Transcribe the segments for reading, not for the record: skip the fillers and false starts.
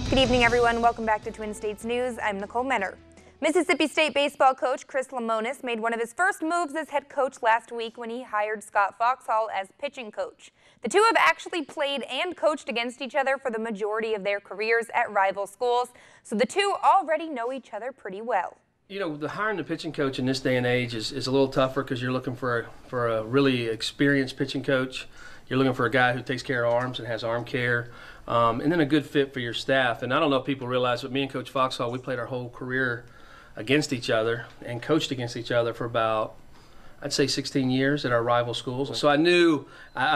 Good evening, everyone. Welcome back to Twin States News. I'm Nicole Menner. Mississippi State baseball coach Chris Lemonis made one of his first moves as head coach last week when he hired Scott Foxhall as pitching coach. The two have actually played and coached against each other for the majority of their careers at rival schools, so the two already know each other pretty well. You know, hiring the pitching coach in this day and age is a little tougher because you're looking for a really experienced pitching coach. You're looking for a guy who takes care of arms and has arm care, and then a good fit for your staff. And I don't know if people realize, but me and Coach Foxhall, we played our whole career against each other and coached against each other for about, I'd say, 16 years at our rival schools. So I've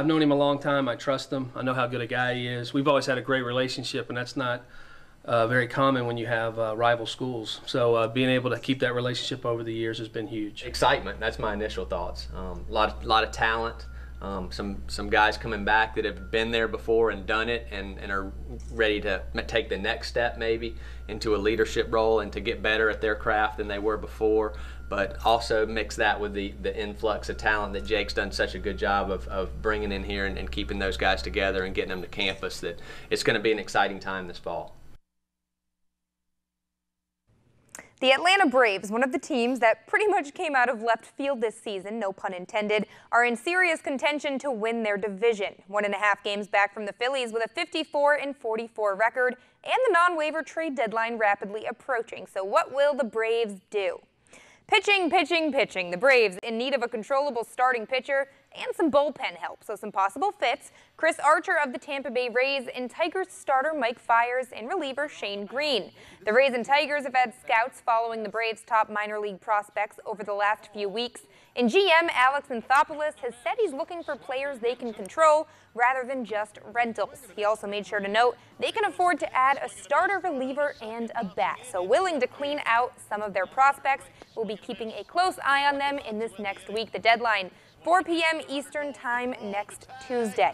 known him a long time. I trust him. I know how good a guy he is. We've always had a great relationship, and that's not very common when you have rival schools. So being able to keep that relationship over the years has been huge. Excitement, that's my initial thoughts. A lot of talent. Some guys coming back that have been there before and done it and are ready to take the next step maybe into a leadership role and to get better at their craft than they were before, but also mix that with the influx of talent that Jake's done such a good job of bringing in here and keeping those guys together and getting them to campus. That it's going to be an exciting time this fall. The Atlanta Braves, one of the teams that pretty much came out of left field this season, no pun intended, are in serious contention to win their division. 1.5 games back from the Phillies with a 54-44 record and the non-waiver trade deadline rapidly approaching. So what will the Braves do? Pitching. The Braves in need of a controllable starting pitcher and some bullpen help. So some possible fits: Chris Archer of the Tampa Bay Rays and Tigers starter Mike Fiers and reliever Shane Green. The Rays and Tigers have had scouts following the Braves' top minor league prospects over the last few weeks, and GM Alex Anthopoulos has said he's looking for players they can control rather than just rentals. He also made sure to note they can afford to add a starter reliever and a bat, so willing to clean out some of their prospects. We'll be keeping a close eye on them in this next week. The deadline, 4 p.m. Eastern Time next Tuesday.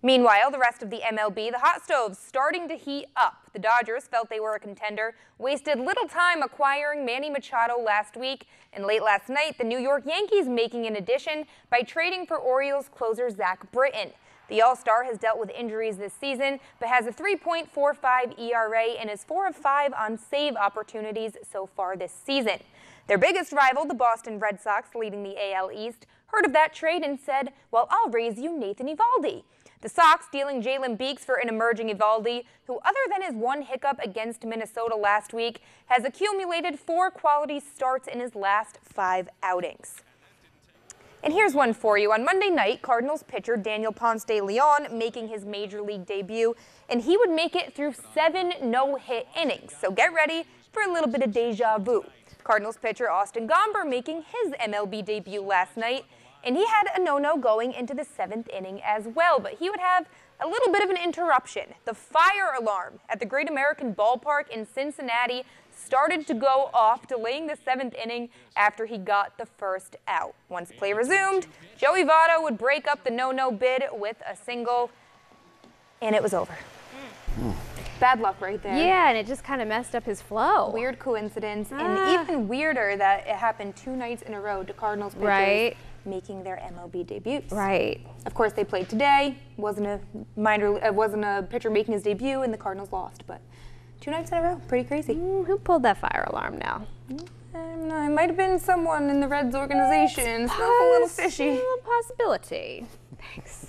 Meanwhile, the rest of the MLB, the hot stove's starting to heat up. The Dodgers felt they were a contender, wasted little time acquiring Manny Machado last week, and late last night, the New York Yankees making an addition by trading for Orioles closer Zach Britton. The All-Star has dealt with injuries this season, but has a 3.45 ERA and is 4 of 5 on save opportunities so far this season. Their biggest rival, the Boston Red Sox, leading the AL East, heard of that trade and said, "Well, I'll raise you Nathan Eovaldi." The Sox dealing Jalen Beeks for an emerging Eovaldi, who, other than his one hiccup against Minnesota last week, has accumulated 4 quality starts in his last 5 outings. And here's one for you. On Monday night, Cardinals pitcher Daniel Ponce de Leon making his major league debut, and he would make it through 7 no-hit innings. So get ready for a little bit of deja vu. Cardinals pitcher Austin Gomber making his MLB debut last night, and he had a no-no going into the 7th inning as well, but he would have a little bit of an interruption. The fire alarm at the Great American Ballpark in Cincinnati started to go off, delaying the 7th inning after he got the first out. Once play resumed, Joey Votto would break up the no-no bid with a single, and it was over. Bad luck right there. Yeah, and it just kind of messed up his flow. Weird coincidence, and even weirder that it happened 2 nights in a row to Cardinals pitchers making their MLB debuts. Right. Of course, they played today. Wasn't a pitcher making his debut, and the Cardinals lost. But 2 nights in a row, pretty crazy. Who pulled that fire alarm now? It might have been someone in the Reds organization. Smells a little fishy. A possibility. Thanks.